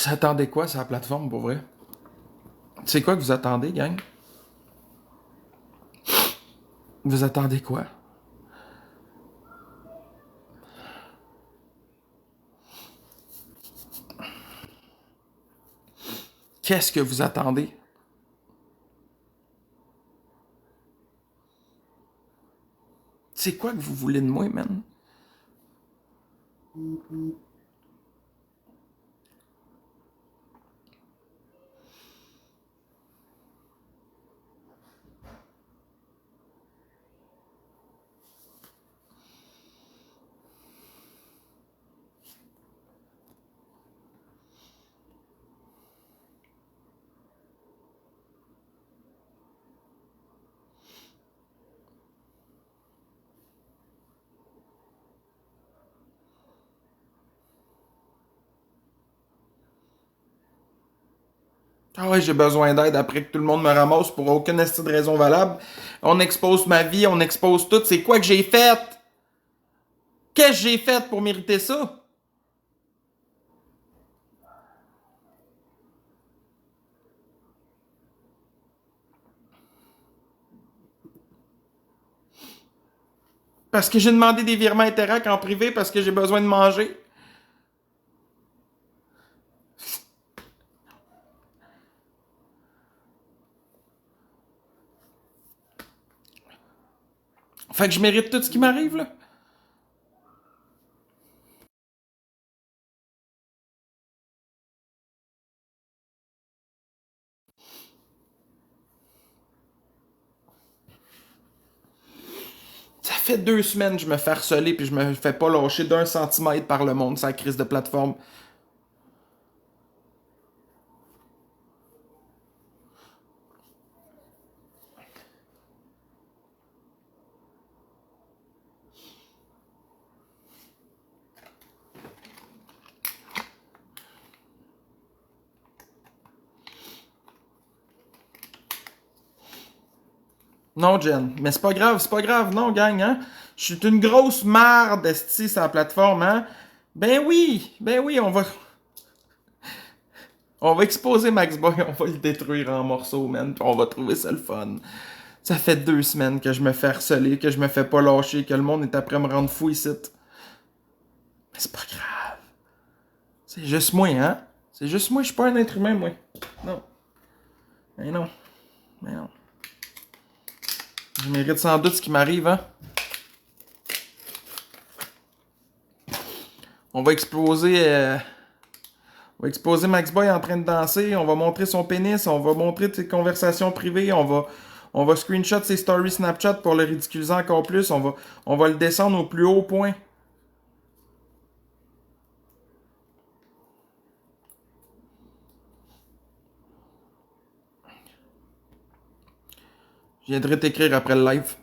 Vous attendez quoi sur la plateforme, pour vrai? C'est quoi que vous attendez, gang? Vous attendez quoi? Qu'est-ce que vous attendez? C'est quoi que vous voulez de moi, man? Ah ouais, j'ai besoin d'aide après que tout le monde me ramasse pour aucune esti de raison valable. On expose ma vie, on expose tout. C'est quoi que j'ai fait? Qu'est-ce que j'ai fait pour mériter ça? Parce que j'ai demandé des virements Interac en privé parce que j'ai besoin de manger. Fait que je mérite tout ce qui m'arrive, là. Ça fait 2 semaines que je me fais harceler puis je me fais pas lâcher d'1 centimètre par le monde, sa crise de plateforme. Non, Jen, mais c'est pas grave, non, gang, hein? Je suis une grosse marde, esti, sur la plateforme, hein? Ben oui, on va exposer Max Boy, on va le détruire en morceaux, man, pis on va trouver ça le fun. Ça fait 2 semaines que je me fais harceler, que je me fais pas lâcher, que le monde est après me rendre fou ici. Mais c'est pas grave. C'est juste moi, hein? C'est juste moi, je suis pas un être humain, moi. Non. Mais non. Mais non. Je mérite sans doute ce qui m'arrive, hein? On va exposer. On va exposer Max Boy en train de danser, on va montrer son pénis, on va montrer ses conversations privées, on va screenshot ses stories Snapchat pour le ridiculiser encore plus, on va le descendre au plus haut point. Je viendrai t'écrire après le live.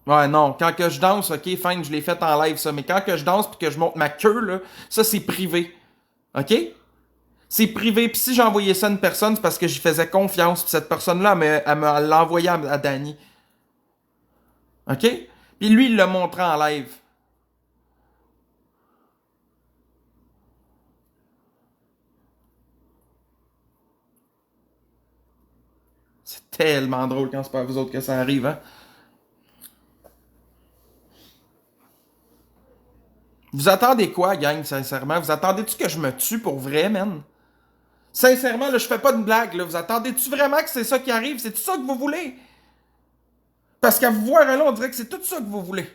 Ouais, non, quand que je danse, ok, fine, je l'ai fait en live ça, mais quand que je danse puis que je monte ma queue, là, ça c'est privé. Ok? C'est privé, puis si j'envoyais ça à une personne, c'est parce que j'y faisais confiance, puis cette personne-là, elle me l'a envoyé à Danny. Ok? Puis lui, il l'a montré en live. C'est tellement drôle quand c'est pas à vous autres que ça arrive, hein? Vous attendez quoi, gang, sincèrement? Vous attendez-tu que je me tue pour vrai, man? Sincèrement, là, je fais pas de blague, là. Vous attendez-tu vraiment que c'est ça qui arrive? C'est tout ça que vous voulez? Parce qu'à vous voir là, on dirait que c'est tout ça que vous voulez.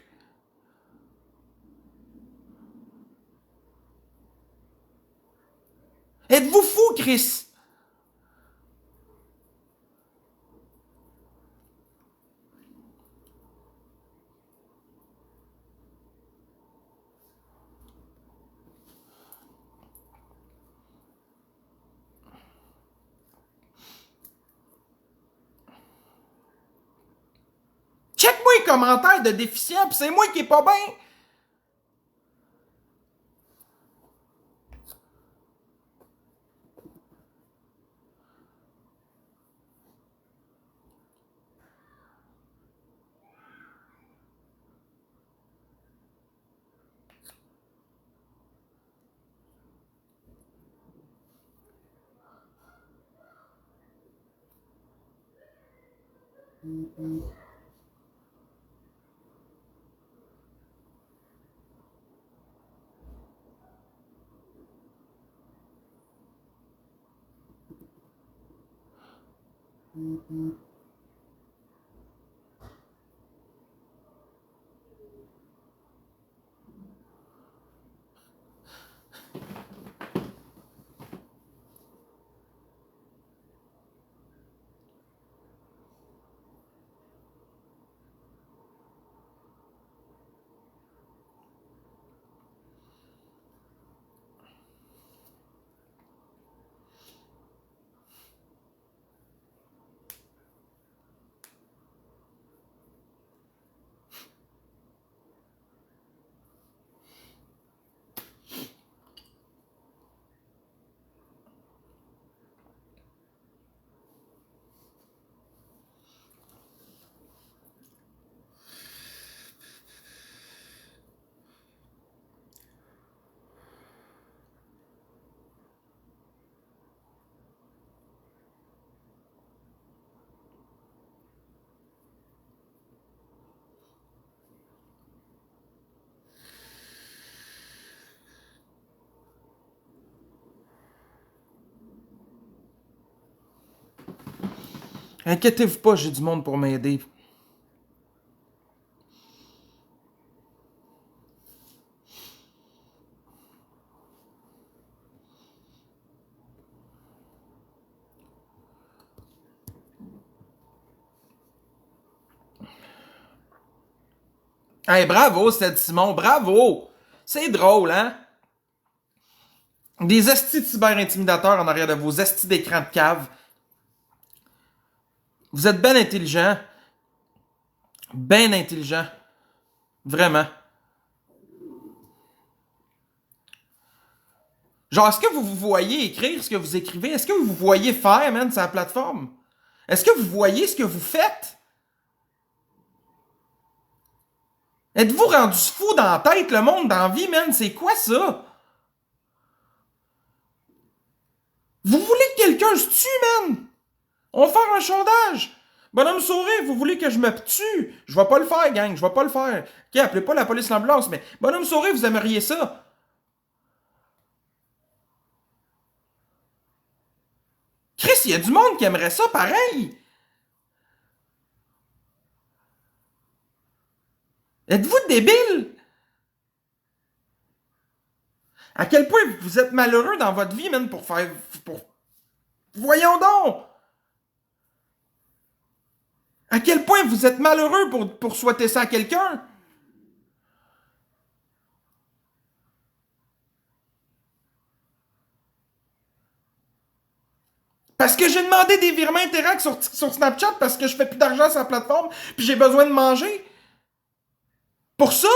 Êtes-vous fou, Chris? Check-moi les commentaires de déficient, pis c'est moi qui est pas bien. Inquiétez-vous pas, j'ai du monde pour m'aider. Hey, bravo, Ced Simon, bravo! C'est drôle, hein? Des estis de cyber-intimidateurs en arrière de vos estis d'écran de cave. Vous êtes ben intelligent. Ben intelligent. Vraiment. Genre, est-ce que vous vous voyez écrire ce que vous écrivez? Est-ce que vous vous voyez faire, man, sur la plateforme? Est-ce que vous voyez ce que vous faites? Êtes-vous rendu fou dans la tête, le monde dans la vie, man? C'est quoi ça? Vous voulez que quelqu'un se tue, man? On va faire un sondage. Bonhomme Souris, vous voulez que je me tue? Je vais pas le faire, gang, je vais pas le faire. Ok, appelez pas la police l'ambulance, mais Bonhomme Souris, vous aimeriez ça? Chris, il y a du monde qui aimerait ça pareil. Êtes-vous débile? À quel point vous êtes malheureux dans votre vie, man, pour faire... Pour... Voyons donc! À quel point vous êtes malheureux pour souhaiter ça à quelqu'un? Parce que j'ai demandé des virements Interact sur Snapchat parce que je fais plus d'argent sur la plateforme puis j'ai besoin de manger. Pour ça?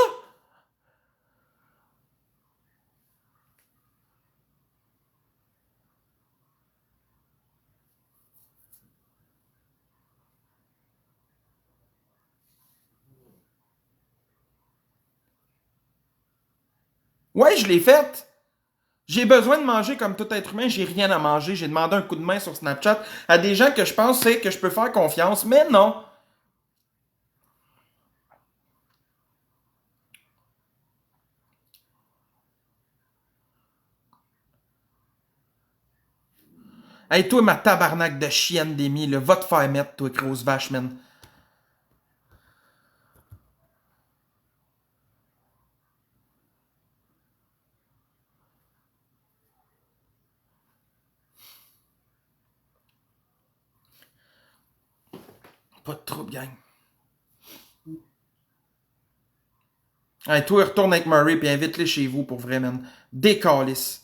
Ouais, je l'ai fait. J'ai besoin de manger comme tout être humain, j'ai rien à manger. J'ai demandé un coup de main sur Snapchat à des gens que je pense c'est que je peux faire confiance, mais non. Hey, toi, ma tabarnak de chienne d'Émi, là, va te faire mettre, toi, grosse vache, man. Pas de trouble, gang. Hey, toi, retourne avec Murray puis invite-les chez vous pour vrai, man. Décalisse.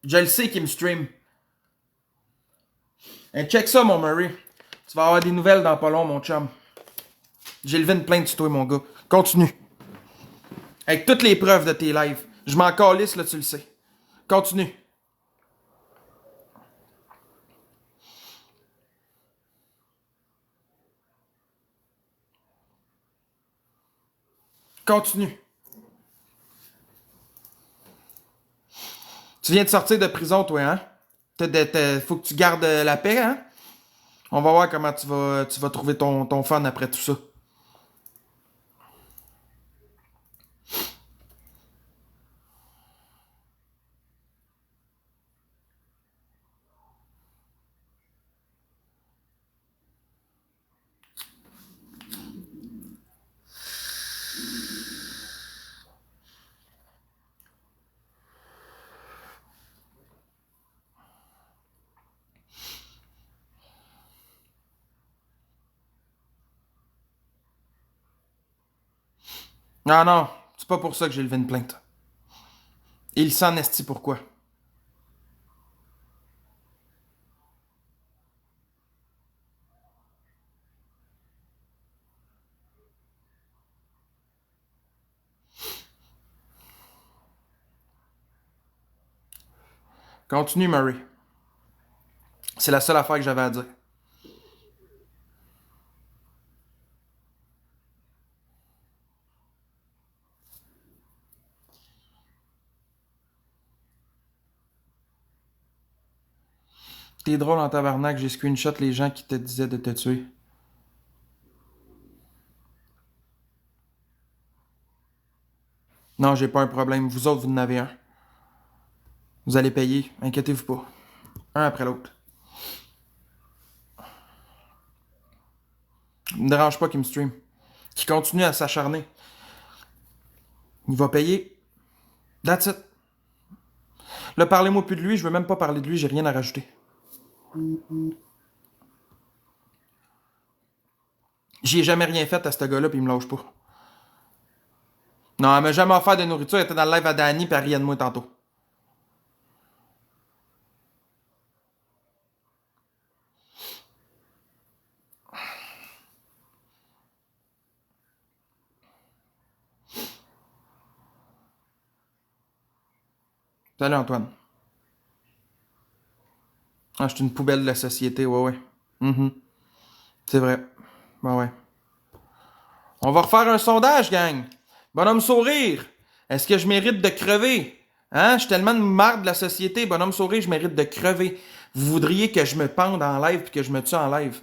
Je le sais qu'il me stream. Hey, check ça, mon Murray. Tu vas avoir des nouvelles dans pas long, mon chum. J'ai levé une plainte sur toi, mon gars. Continue. Avec toutes les preuves de tes lives. Je m'en calisse, là, tu le sais. Continue. Continue. Tu viens de sortir de prison, toi, hein? Faut que tu gardes la paix, hein? On va voir comment tu vas trouver ton fun après tout ça. Non, non, c'est pas pour ça que j'ai levé une plainte. Il s'en estie pourquoi. Continue, Murray. C'est la seule affaire que j'avais à dire. T'es drôle en tabarnak, j'ai screenshot les gens qui te disaient de te tuer. Non, j'ai pas un problème. Vous autres, vous en avez un. Vous allez payer, inquiétez-vous pas. Un après l'autre. Il me dérange pas qu'il me stream. Qu'il continue à s'acharner. Il va payer. That's it. Là, parlez-moi plus de lui, je veux même pas parler de lui, j'ai rien à rajouter. J'y ai jamais rien fait à ce gars-là, puis il me lâche pas. Non, elle m'a jamais offert de nourriture, elle était dans le live à Danny, puis elle riait de moi tantôt. Salut Antoine. Ah, je suis une poubelle de la société, ouais, ouais. Mhm. C'est vrai. Ouais, ouais. On va refaire un sondage, gang. Bonhomme sourire. Est-ce que je mérite de crever? Hein? Je suis tellement de marde de la société. Bonhomme sourire, je mérite de crever. Vous voudriez que je me pende en live puis que je me tue en live.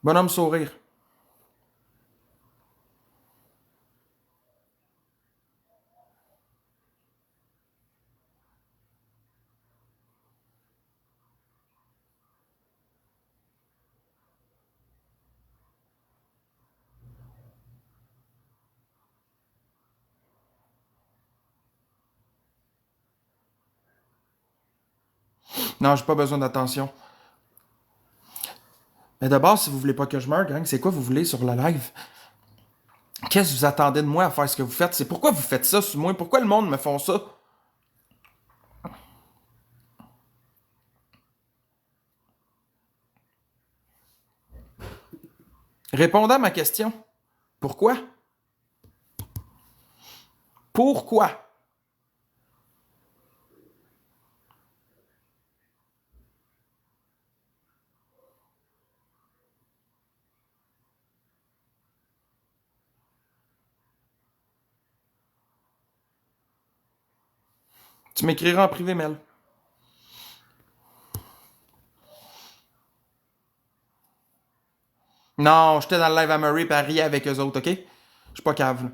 Bonhomme sourire. Non, j'ai pas besoin d'attention. Mais d'abord, si vous voulez pas que je meure, gang, c'est quoi vous voulez sur la live? Qu'est-ce que vous attendez de moi à faire ce que vous faites? C'est pourquoi vous faites ça sur moi? Pourquoi le monde me font ça? Répondez à ma question. Pourquoi? Pourquoi? Tu m'écriras en privé, Mel. Non, j'étais dans le live à Murray et à rier avec eux autres, ok? Je suis pas cave, là.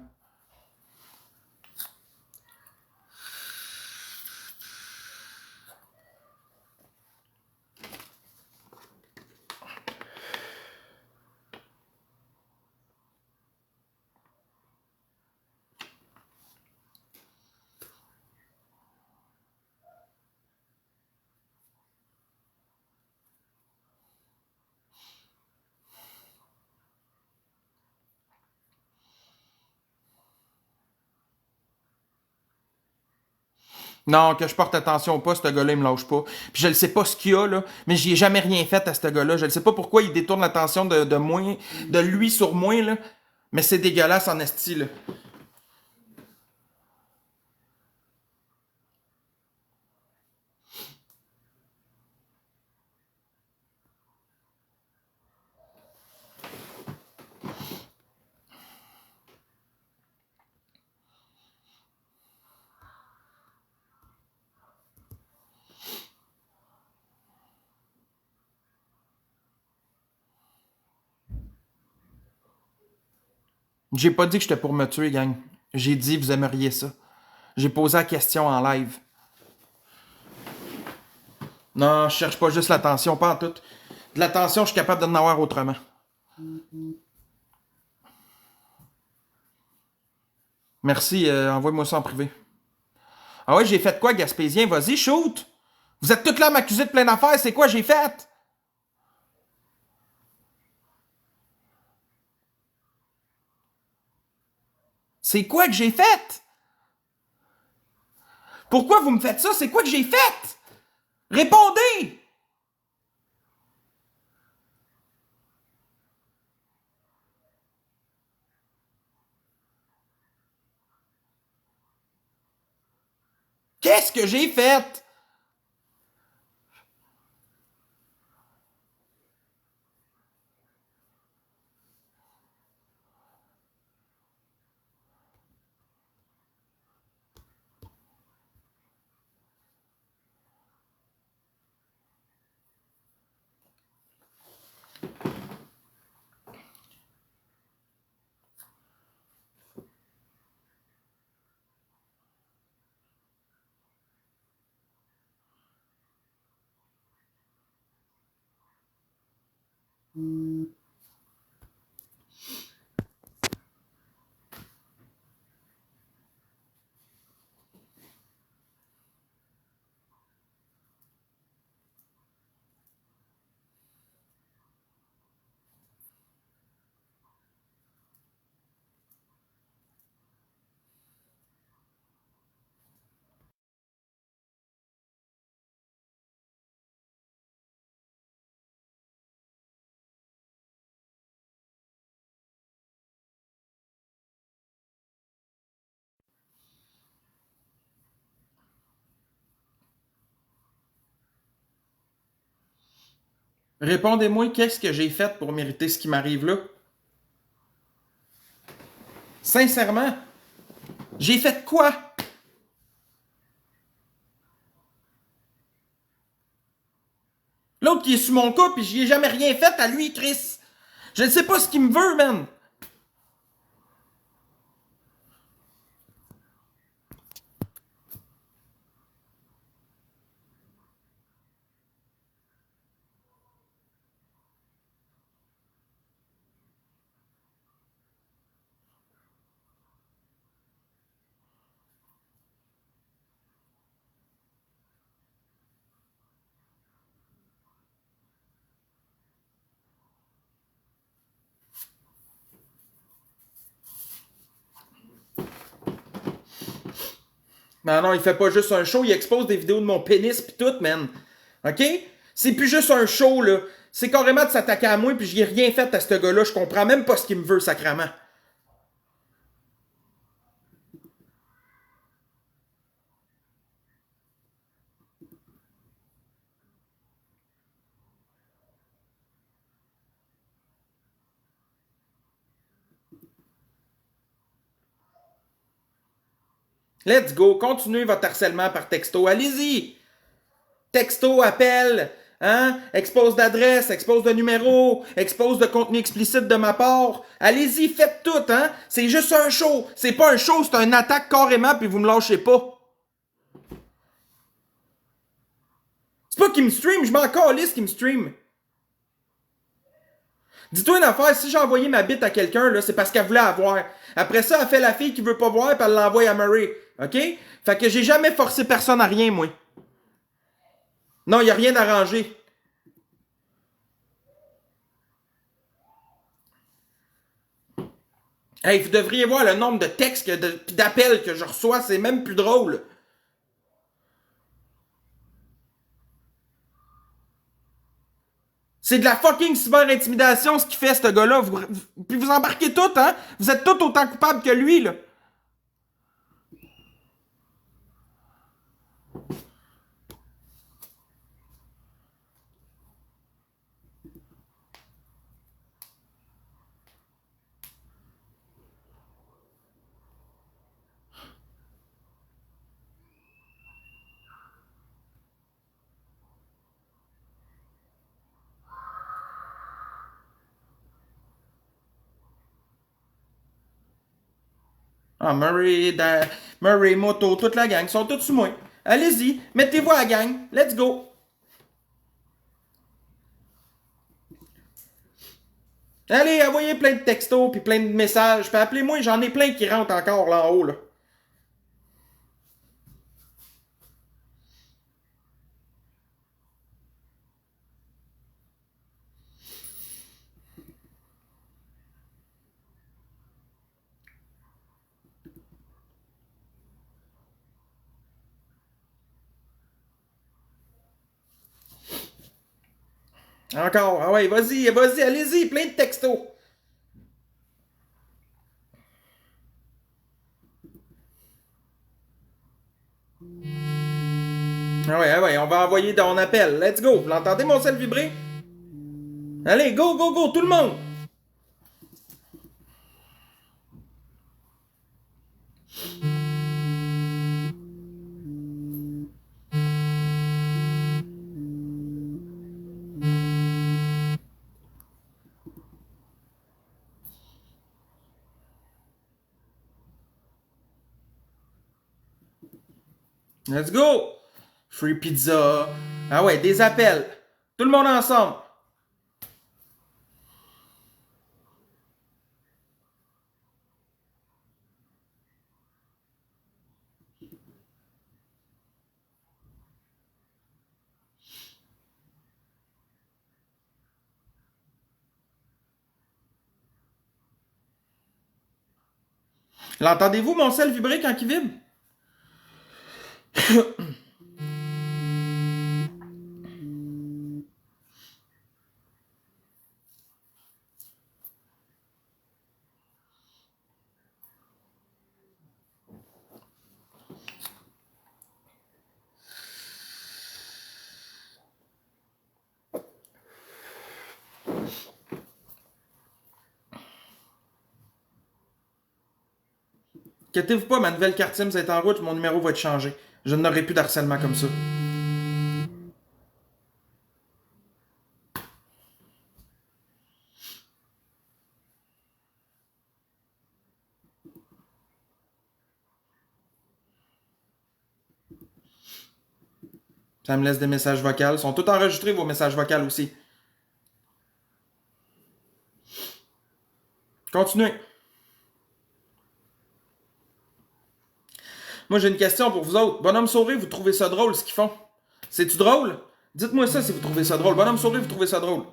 Non, que je porte attention ou pas, ce gars-là, il me lâche pas. Puis je ne sais pas ce qu'il y a, là, mais j'y ai jamais rien fait à ce gars-là. Je ne sais pas pourquoi il détourne l'attention de moi, de lui sur moi, là. Mais c'est dégueulasse en esti, là. J'ai pas dit que j'étais pour me tuer, gang. J'ai dit vous aimeriez ça. J'ai posé la question en live. Non, je cherche pas juste l'attention, pas en tout. De l'attention, je suis capable d'en avoir autrement. Merci, envoie-moi ça en privé. Ah ouais, j'ai fait quoi, Gaspésien? Vas-y, shoot! Vous êtes tous là à m'accuser de plein d'affaires, c'est quoi j'ai fait? C'est quoi que j'ai fait? Pourquoi vous me faites ça? C'est quoi que j'ai fait? Répondez! Qu'est-ce que j'ai fait? Répondez-moi, qu'est-ce que j'ai fait pour mériter ce qui m'arrive là? Sincèrement, j'ai fait quoi? L'autre qui est sous mon cas, puis j'y ai jamais rien fait à lui, Chris. Je ne sais pas ce qu'il me veut, man. Non, non, il fait pas juste un show, il expose des vidéos de mon pénis pis tout, man. OK? C'est plus juste un show, là. C'est carrément de s'attaquer à moi, puis j'y ai rien fait à ce gars-là. Je comprends même pas ce qu'il me veut, sacrément. Let's go, continuez votre harcèlement par texto. Allez-y! Texto, appel, hein? Expose d'adresse, expose de numéro, expose de contenu explicite de ma part. Allez-y, faites tout, hein? C'est juste un show. C'est pas un show, c'est une attaque carrément, puis vous me lâchez pas. C'est pas qu'il me stream, je m'en calisse qu'il me stream. Dis-toi une affaire, si j'ai envoyé ma bite à quelqu'un, là, c'est parce qu'elle voulait avoir. Après ça, elle fait la fille qui veut pas voir, puis elle l'envoie à Murray. OK? Fait que j'ai jamais forcé personne à rien, moi. Non, y a rien d'arrangé. Hey, vous devriez voir le nombre de textes pis d'appels que je reçois, c'est même plus drôle. C'est de la fucking cyber-intimidation ce qu'il fait, ce gars-là. Puis vous embarquez tout, hein? Vous êtes tout autant coupable que lui, là. Ah, Murray, Moto, toute la gang, ils sont tous sous moi. Allez-y, mettez-vous à la gang. Let's go. Allez, envoyez plein de textos puis plein de messages. Puis appelez-moi, j'en ai plein qui rentrent encore là en haut, là. Encore. Ah ouais, vas-y, vas-y, allez-y, plein de textos. Ah ouais, on va envoyer ton appel. Let's go. Vous l'entendez mon sel vibrer? Allez, go, go, go, tout le monde. Let's go. Free pizza. Ah ouais, des appels. Tout le monde ensemble. L'entendez-vous mon sel vibrer quand il vibre? Inquiétez-vous pas, ma nouvelle carte SIM est en route, mon numéro va être changé. Je n'aurai plus d'harcèlement comme ça. Ça me laisse des messages vocaux. Ils sont tous enregistrés, vos messages vocaux aussi. Continuez. Moi, j'ai une question pour vous autres. Bonhomme Sauvé, vous trouvez ça drôle ce qu'ils font? C'est-tu drôle? Dites-moi ça si vous trouvez ça drôle. Bonhomme Sauvé, vous trouvez ça drôle?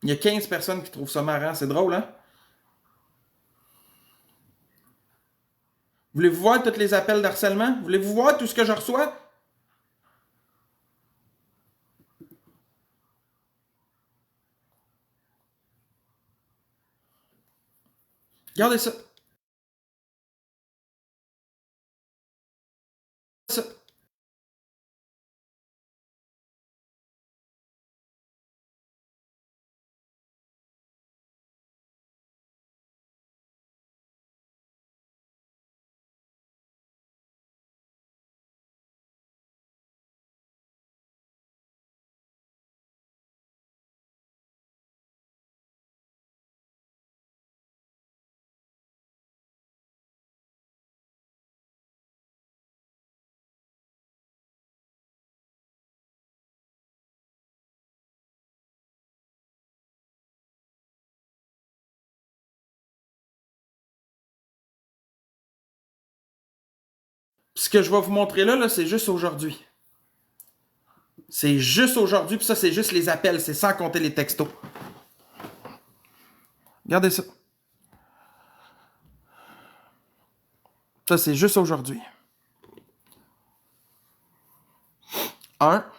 Il y a 15 personnes qui trouvent ça marrant. C'est drôle, hein? Voulez-vous voir tous les appels d'harcèlement? Voulez-vous voir tout ce que je reçois? Regardez ça. Ça. Ce que je vais vous montrer là, c'est juste aujourd'hui. C'est juste aujourd'hui, puis ça, c'est juste les appels. C'est sans compter les textos. Regardez ça. Ça, c'est juste aujourd'hui. 1,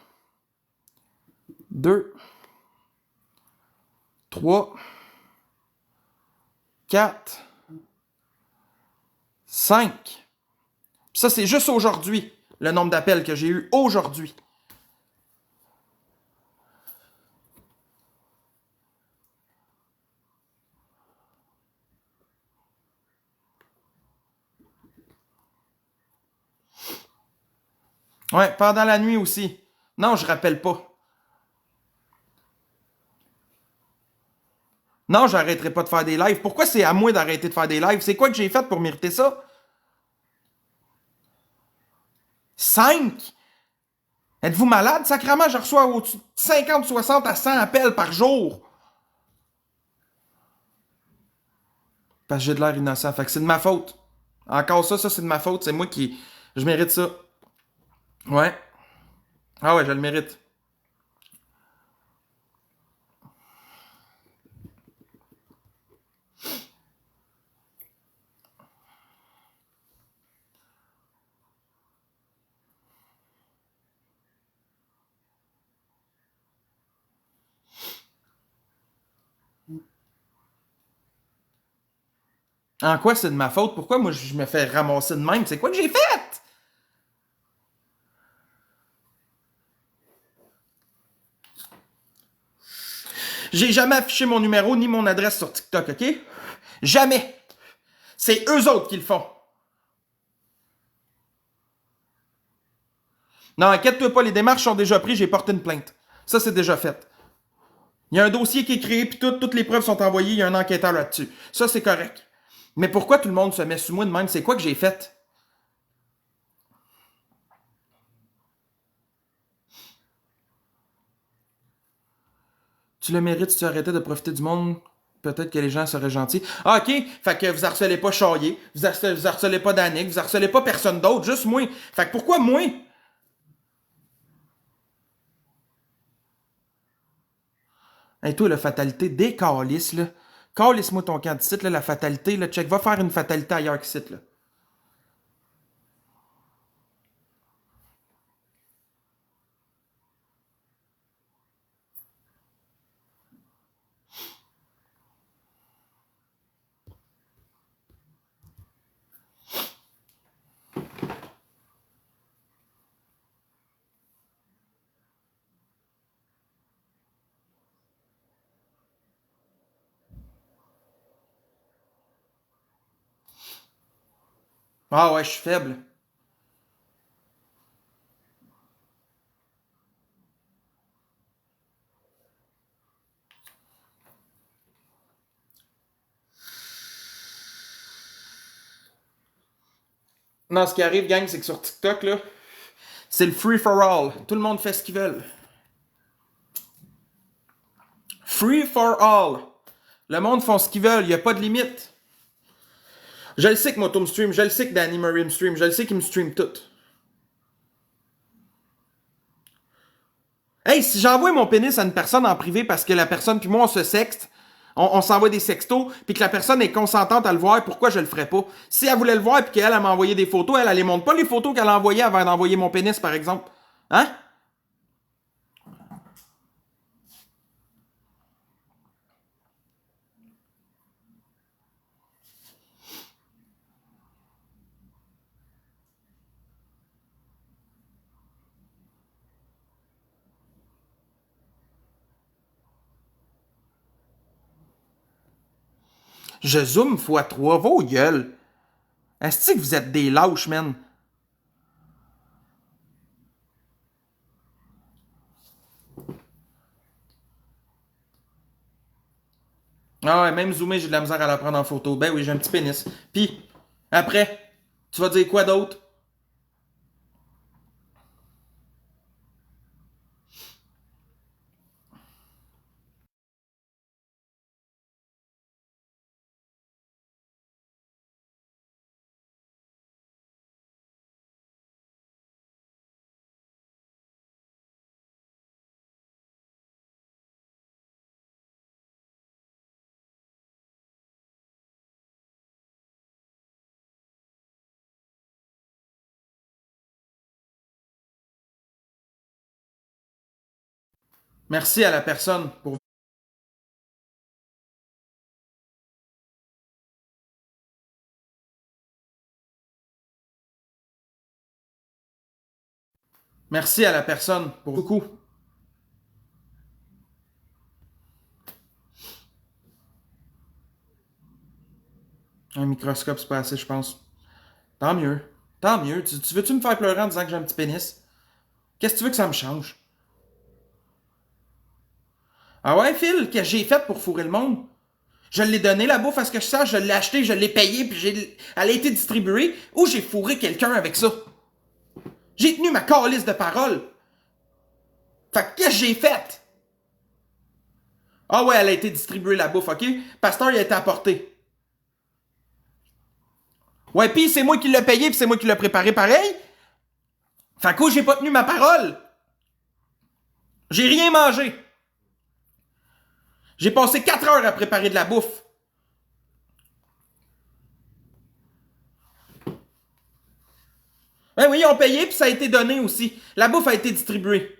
2, 3, 4, 5. Ça, c'est juste aujourd'hui. le nombre d'appels que j'ai eu aujourd'hui. Ouais, pendant la nuit aussi. Non, je rappelle pas. Non, j'arrêterai pas de faire des lives. Pourquoi c'est à moi d'arrêter de faire des lives? C'est quoi que j'ai fait pour mériter ça? 5? Êtes-vous malade? Sacrément, je reçois au-dessus de 50, 60 à 100 appels par jour. Parce que j'ai de l'air innocent. Fait que c'est de ma faute. Encore ça, c'est de ma faute. C'est moi qui... Je mérite ça. Ouais. Ah ouais, je le mérite. En quoi c'est de ma faute? Pourquoi moi je me fais ramasser de même? C'est quoi que j'ai fait? J'ai jamais affiché mon numéro ni mon adresse sur TikTok, ok? Jamais. C'est eux autres qui le font. Non, inquiète-toi pas, les démarches sont déjà prises, j'ai porté une plainte. Ça, c'est déjà fait. Il y a un dossier qui est créé, puis toutes les preuves sont envoyées, il y a un enquêteur là-dessus. Ça, c'est correct. Mais pourquoi tout le monde se met sous moi de même? C'est quoi que j'ai fait? Tu le mérites si tu arrêtais de profiter du monde. Peut-être que les gens seraient gentils. Ah, ok. Fait que vous harcelez pas Charrier, vous harcelez pas Danick, vous harcelez pas personne d'autre, juste moi. Fait que pourquoi moi? Hey, toi, la fatalité, décalisse, là. Calisse-moi ton camp de là, la fatalité, là. Check, va faire une fatalité ailleurs qu'ici, là. Ah ouais, je suis faible. Non, ce qui arrive, gang, c'est que sur TikTok, là, c'est le free for all. Tout le monde fait ce qu'ils veulent. Free for all. Le monde font ce qu'ils veulent, il n'y a pas de limite. Je le sais que Moto me stream, je le sais que Danny Murray me stream, je le sais qu'il me stream tout. Hey, si j'envoie mon pénis à une personne en privé parce que la personne puis moi on se sexte, on s'envoie des sextos, puis que la personne est consentante à le voir, pourquoi je le ferais pas? Si elle voulait le voir puis qu'elle m'a envoyé des photos, elle les montre pas les photos qu'elle a envoyées avant d'envoyer mon pénis, par exemple. Hein? Je zoome fois 3 vos gueules. Est-ce que vous êtes des lâches, man? Ah ouais, même zoomer, j'ai de la misère à la prendre en photo. Ben oui, j'ai un petit pénis. Puis, après, tu vas dire quoi d'autre? Merci à la personne pour Merci à la personne pour beaucoup. Un microscope, c'est pas assez, je pense. Tant mieux. Tant mieux. Tu veux-tu me faire pleurer en disant que j'ai un petit pénis? Qu'est-ce que tu veux que ça me change? Ah ouais, Phil, que j'ai fait pour fourrer le monde? Je l'ai donné la bouffe à ce que je sache, je l'ai acheté, je l'ai payé, puis elle a été distribuée, ou j'ai fourré quelqu'un avec ça. J'ai tenu ma calice de parole. Fait que qu'est-ce que j'ai fait? Ah ouais, elle a été distribuée la bouffe, ok? Pasteur, il a été apporté. Ouais, pis c'est moi qui l'ai payé, pis c'est moi qui l'ai préparé pareil. Fait que j'ai pas tenu ma parole. J'ai rien mangé. J'ai passé 4 heures à préparer de la bouffe. Ben oui, ils ont payé, puis ça a été donné aussi. La bouffe a été distribuée.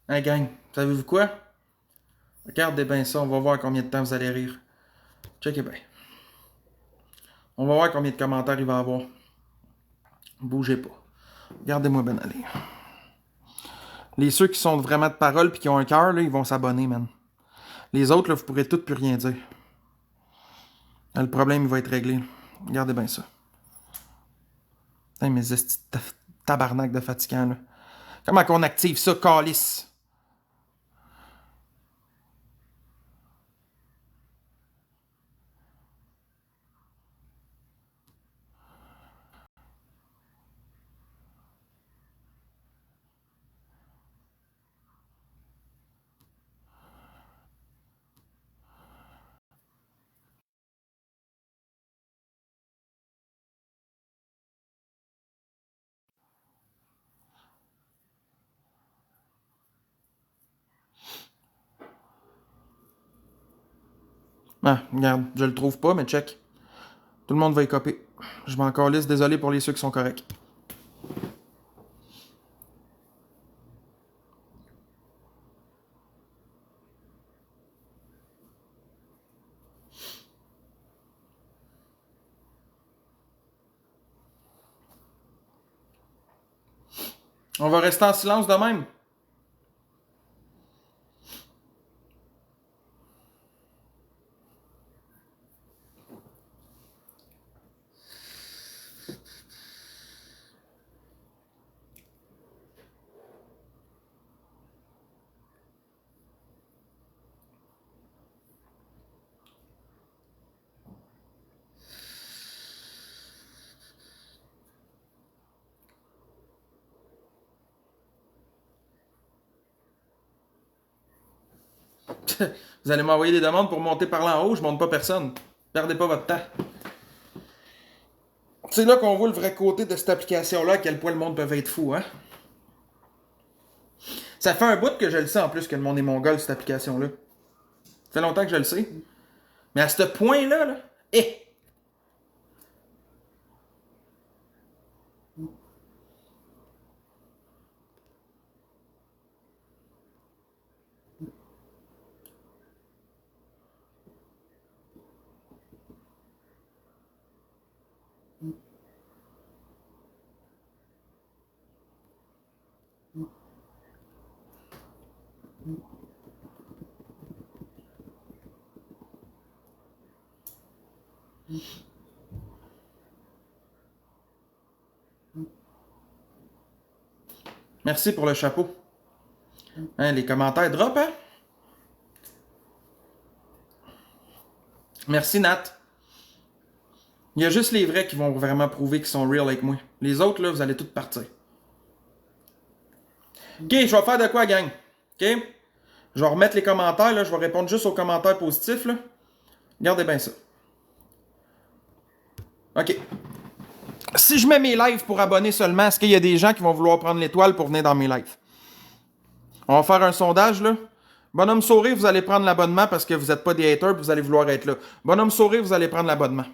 Hein, gang, savez-vous quoi? Regardez bien ça, on va voir combien de temps vous allez rire. Checkez bien. On va voir combien de commentaires il va y avoir. Bougez pas. Regardez-moi bien aller. Les ceux qui sont vraiment de parole puis qui ont un cœur, là, ils vont s'abonner, man. Les autres, là, vous pourrez tout plus rien dire. Là, le problème, il va être réglé. Regardez bien ça. Putain, mes tabarnak de fatigant, là. Comment qu'on active ça, calice? Ah, regarde, je le trouve pas, mais check. Tout le monde va y copier. Je m'en calisse, désolé pour les ceux qui sont corrects. On va rester en silence de même. Vous allez m'envoyer des demandes pour monter par là en haut, je monte pas personne. Perdez pas votre temps. C'est là qu'on voit le vrai côté de cette application-là, à quel point le monde peut être fou, hein? Ça fait un bout que je le sais en plus que le monde est mongol, cette application-là. Ça fait longtemps que je le sais. Mais à ce point-là, là, eh! Merci pour le chapeau. Hein, les commentaires drop, hein? Merci, Nat. Il y a juste les vrais qui vont vraiment prouver qu'ils sont real avec moi. Les autres, là, vous allez tous partir. Ok, je vais faire de quoi, gang? Ok? Je vais remettre les commentaires, là. Je vais répondre juste aux commentaires positifs, là. Regardez bien ça. Ok. Si je mets mes lives pour abonnés seulement, est-ce qu'il y a des gens qui vont vouloir prendre l'étoile pour venir dans mes lives? On va faire un sondage, là. Bonhomme Sourire, vous allez prendre l'abonnement parce que vous n'êtes pas des haters et vous allez vouloir être là. Bonhomme Sourire, vous allez prendre l'abonnement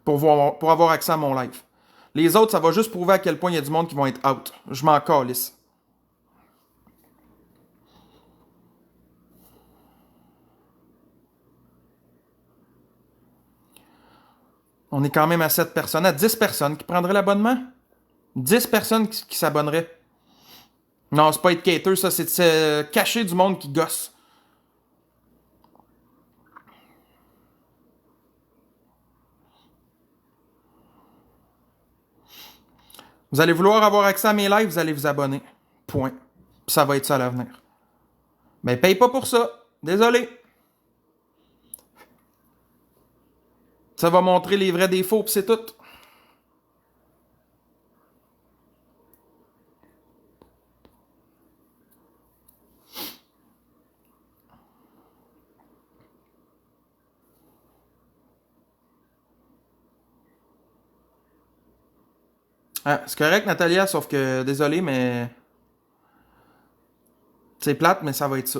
pour avoir accès à mon live. Les autres, ça va juste prouver à quel point il y a du monde qui vont être out. Je m'en calisse. On est quand même à 7 personnes, à 10 personnes qui prendraient l'abonnement. 10 personnes qui s'abonneraient. Non, c'est pas être cater, ça, c'est de cacher du monde qui gosse. Vous allez vouloir avoir accès à mes lives, vous allez vous abonner. Point. Puis ça va être ça à l'avenir. Mais paye pas pour ça. Désolé. Ça va montrer les vrais défauts, puis c'est tout. Ah, c'est correct, Natalia, sauf que, désolé, mais... C'est plate, mais ça va être ça.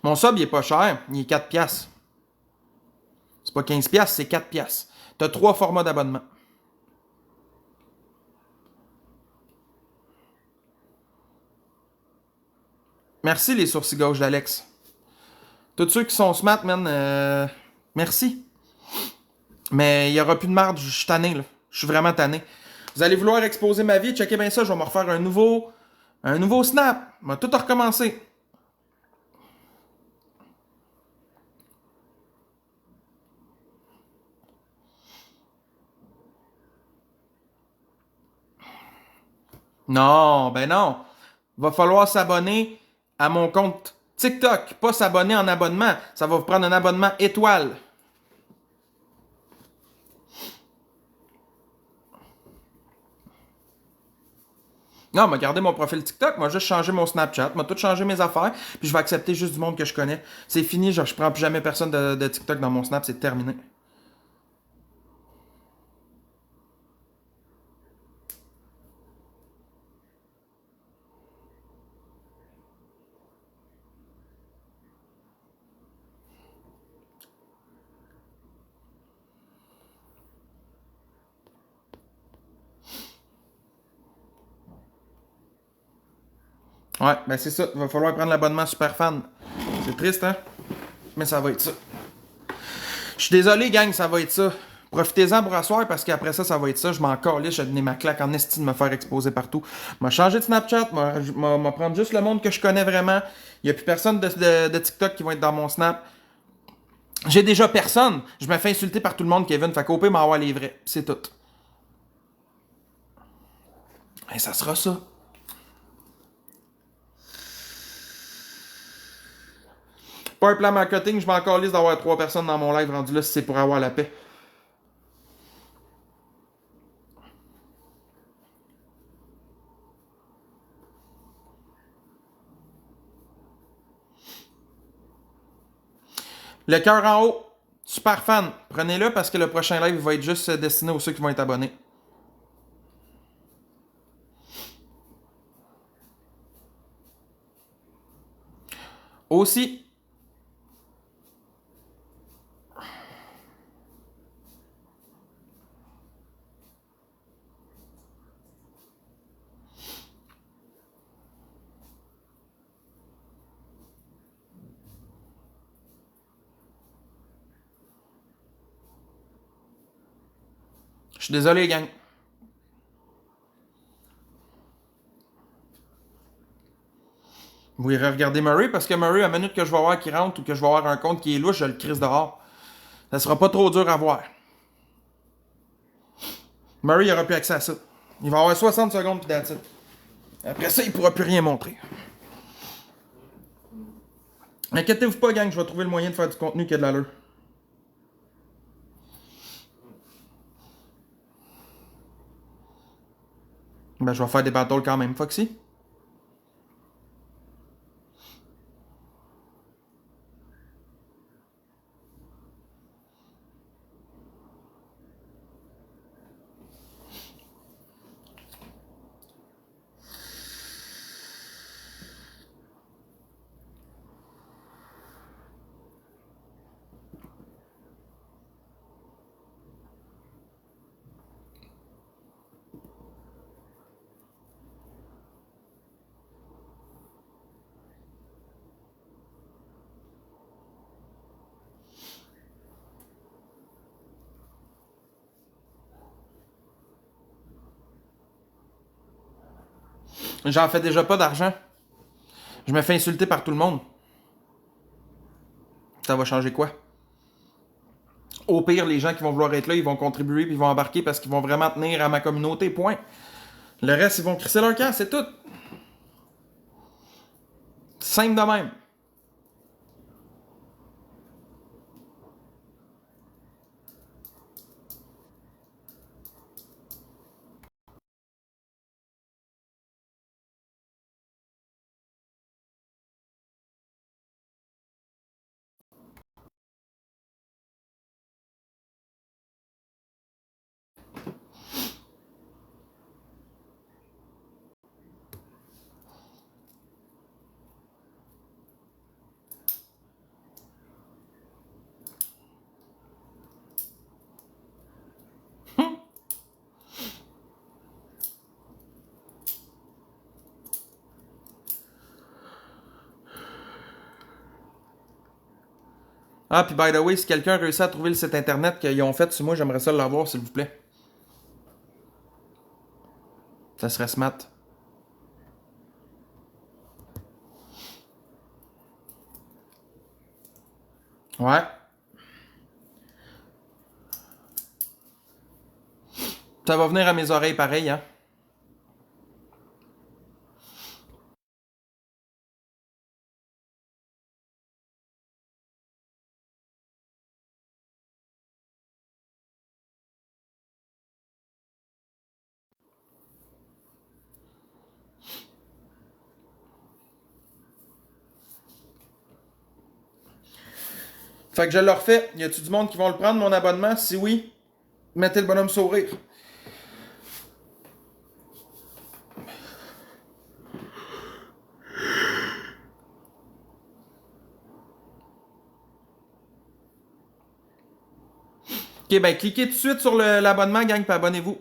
Mon sub, il est pas cher. Il est 4 piastres. C'est pas 15 piastres, c'est 4 piastres. T'as 3 formats d'abonnement. Merci les sourcils gauche d'Alex. Tous ceux qui sont smart, man, merci. Mais il y aura plus de marde, je suis tanné, là. Je suis vraiment tanné. Vous allez vouloir exposer ma vie, checkez bien ça, je vais me refaire un nouveau snap. On va tout recommencer. Non, ben non. Va falloir s'abonner à mon compte TikTok, pas s'abonner en abonnement. Ça va vous prendre un abonnement étoile. Non, m'a gardé mon profil TikTok, m'a juste changé mon Snapchat, m'a tout changé mes affaires, puis je vais accepter juste du monde que je connais. C'est fini, genre, je prends plus jamais personne de TikTok dans mon Snap, c'est terminé. Ouais, ben c'est ça, il va falloir prendre l'abonnement super fan. C'est triste, hein? Mais ça va être ça. Je suis désolé, gang, ça va être ça. Profitez-en pour asseoir parce qu'après ça, ça va être ça. Je m'en calisse, je vais donner ma claque en esti de me faire exposer partout. M'a changé de Snapchat, m'a prendre juste le monde que je connais vraiment. Il n'y a plus personne de TikTok qui va être dans mon Snap. J'ai déjà personne. Je me fais insulter par tout le monde, Kevin. Fait qu'au pire, m'envoie les vrais. C'est tout. Et ça sera ça. Pas un plan marketing, je m'en calisse d'avoir 3 personnes dans mon live rendu là si c'est pour avoir la paix. Le cœur en haut, super fan. Prenez-le parce que le prochain live va être juste destiné aux ceux qui vont être abonnés. Aussi, je suis désolé, gang. Vous irez regarder Murray parce que Murray, à la minute que je vais voir qu'il rentre ou que je vais avoir un compte qui est louche, je le crise dehors. Ça sera pas trop dur à voir. Murray il aura plus accès à ça. Il va avoir 60 secondes puis that's it. Après ça, il pourra plus rien montrer. Inquiétez-vous pas, gang, je vais trouver le moyen de faire du contenu qui a de l'allure. Ben, je vais faire des battles quand même, Foxy. J'en fais déjà pas d'argent. Je me fais insulter par tout le monde. Ça va changer quoi? Au pire, les gens qui vont vouloir être là, ils vont contribuer puis ils vont embarquer parce qu'ils vont vraiment tenir à ma communauté, point. Le reste, ils vont crisser leur camp, c'est tout. Simple de même. Ah, puis by the way, si quelqu'un réussit à trouver le site internet qu'ils ont fait sur moi, j'aimerais ça l'avoir, s'il vous plaît. Ça serait smart. Ouais. Ça va venir à mes oreilles pareil, hein. Fait que je le refais. Y a-tu du monde qui vont le prendre, mon abonnement? Si oui, mettez le bonhomme sourire. Ok, ben cliquez tout de suite sur l'abonnement, gang, puis abonnez-vous.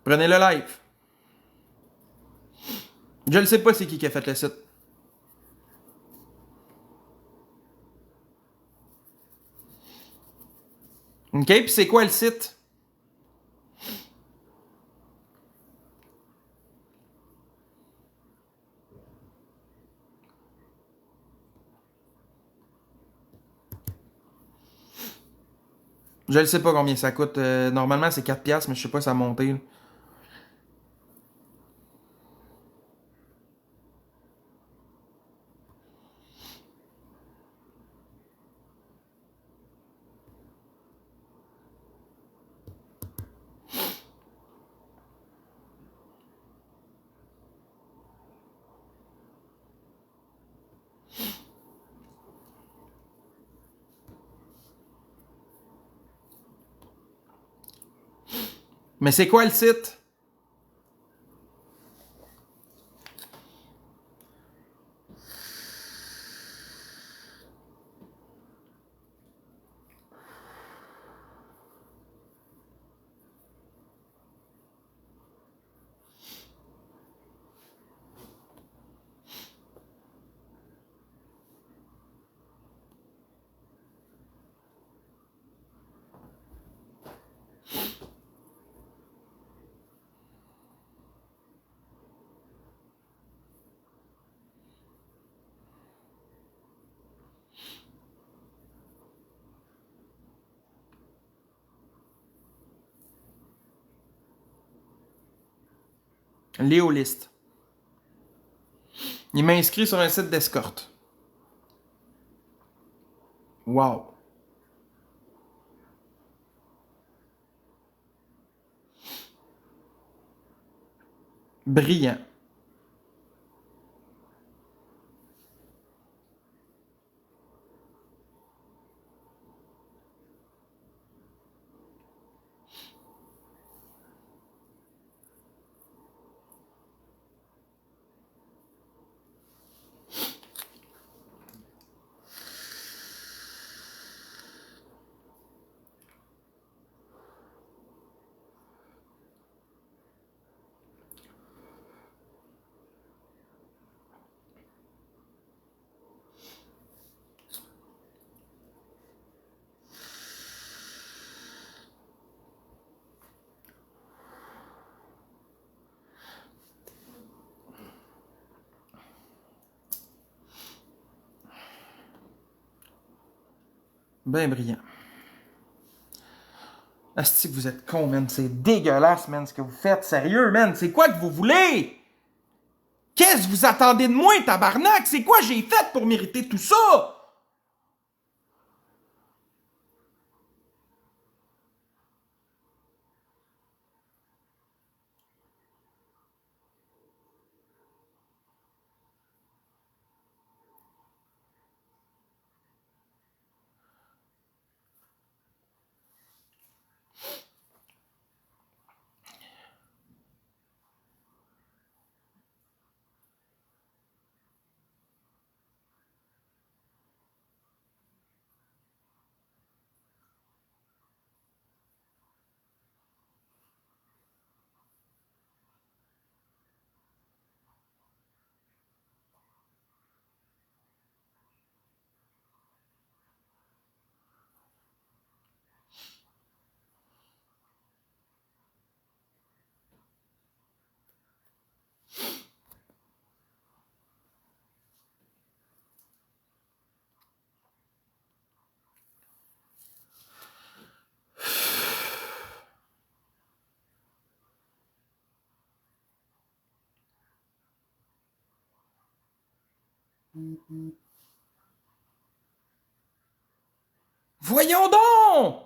Prenez le live. Je ne sais pas c'est qui a fait le site. Ok, puis c'est quoi le site? Je ne sais pas combien ça coûte. Normalement, c'est 4 piastres, mais je sais pas, ça a monté. Là. Mais c'est quoi le site? Léoliste. Il m'a inscrit sur un site d'escorte. Wow. Brillant. Ben brillant. Asti que vous êtes con, man. C'est dégueulasse, man, ce que vous faites. Sérieux, man. C'est quoi que vous voulez? Qu'est-ce que vous attendez de moi, tabarnak? C'est quoi j'ai fait pour mériter tout ça? Voyons donc!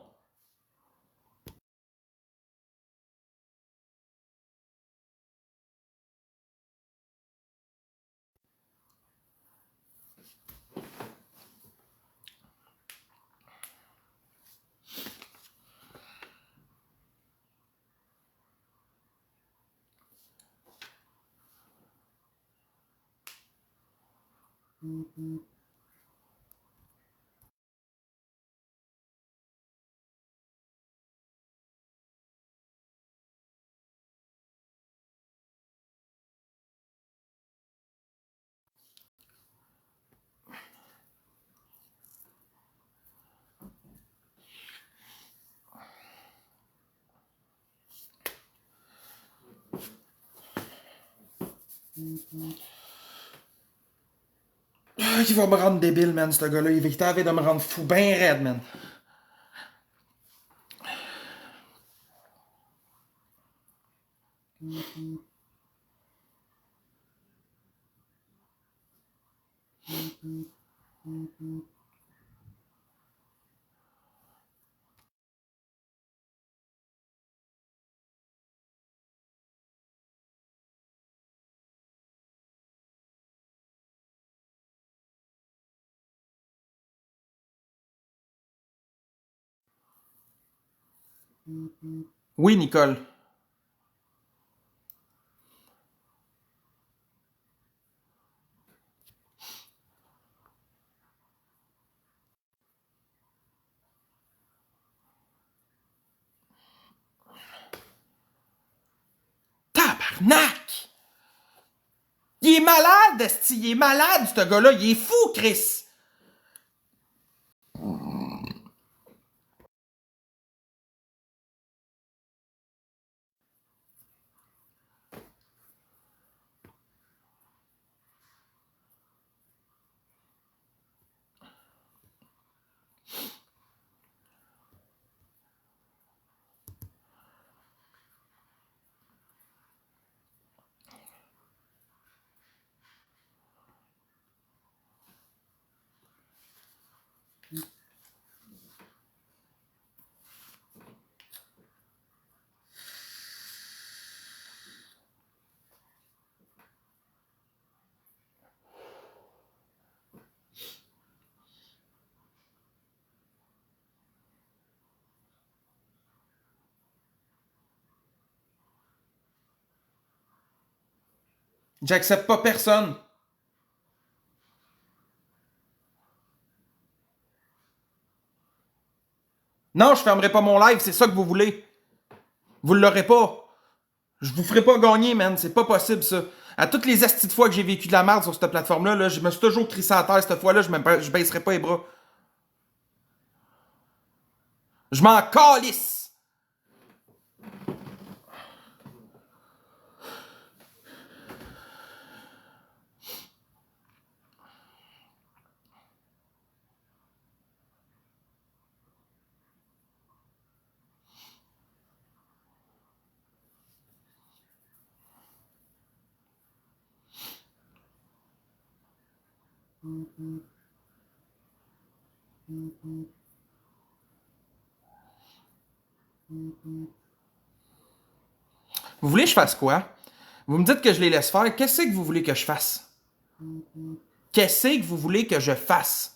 Ah, il va me rendre débile, man, ce gars-là. Il va t'avait de me rendre fou, ben raide, man. Oui, Nicole. Tabarnak! Il est malade, esti. Il est malade, ce gars-là. Il est fou, Chris. J'accepte pas personne. Non, je fermerai pas mon live, c'est ça que vous voulez. Vous l'aurez pas. Je vous ferai pas gagner, man. C'est pas possible, ça. À toutes les astis de fois que j'ai vécu de la merde sur cette plateforme-là, là, je me suis toujours crissé à terre. Cette fois-là, je baisserai pas les bras. Je m'en calisse. Vous voulez que je fasse quoi? Vous me dites que je les laisse faire. Qu'est-ce que vous voulez que je fasse? Qu'est-ce que vous voulez que je fasse?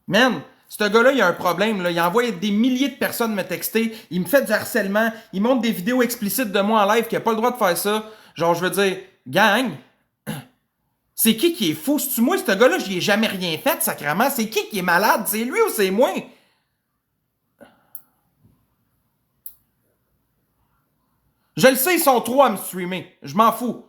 Man, ce gars-là, il a un problème. Là. Il envoie des milliers de personnes me texter. Il me fait du harcèlement. Il montre des vidéos explicites de moi en live qui a pas le droit de faire ça. Genre, je veux dire, gang, c'est qui est fou? C'est-tu moi, ce gars-là, j'y ai jamais rien fait, sacrément? C'est qui est malade? C'est lui ou c'est moi? Je le sais, ils sont trois à me streamer. Je m'en fous.